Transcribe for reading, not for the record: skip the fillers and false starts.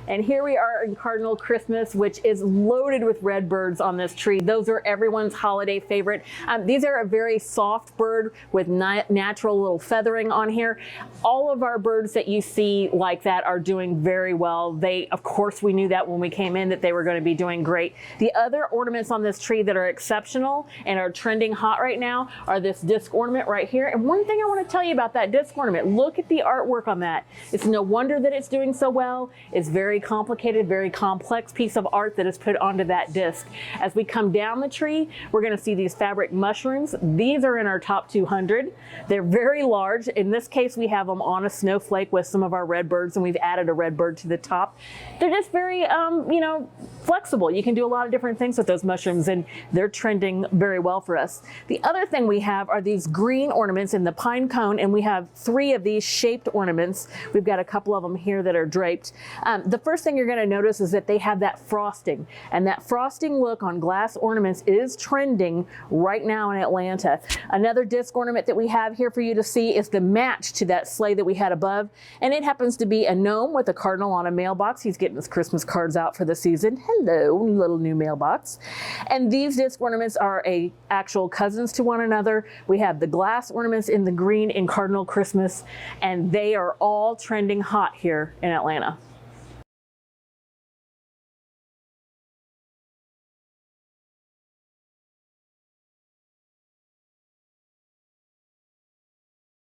And here we are in Cardinal Christmas, which is loaded with red birds on this tree. Those are everyone's holiday favorite. These are a very soft bird with natural little feathering on here. All of our birds that you see like that are doing very well. Of course, we knew that when we came in that they were going to be doing great. The other ornaments on this tree that are exceptional and are trending hot right now are this disc ornament right here. And one thing I want to tell you about that disc ornament, look at the artwork on that. It's no wonder that it's doing so well. It's very complicated, very complex piece of art that is put onto that disc. As we come down the tree, we're going to see these fabric mushrooms. These are in our top 200. They're very large. In this case, we have them on a snowflake with some of our red birds, and we've added a red bird to the top. They're just very, flexible. You can do a lot of different things with those mushrooms, and they're trending very well for us. The other thing we have are these green ornaments in the pine cone, and we have 3 of these shaped ornaments. We've got a couple of them here that are draped. The first thing you're going to notice is that they have that frosting, and that frosting look on glass ornaments is trending right now in Atlanta. Another disc ornament that we have here for you to see is the match to that sleigh that we had above, and it happens to be a gnome with a cardinal on a mailbox. He's getting his Christmas cards out for the season. Hello, little new mailbox. And these disc ornaments are actual cousins to one another. We have the glass ornaments in the green in Cardinal Christmas, and they are all trending hot here in Atlanta.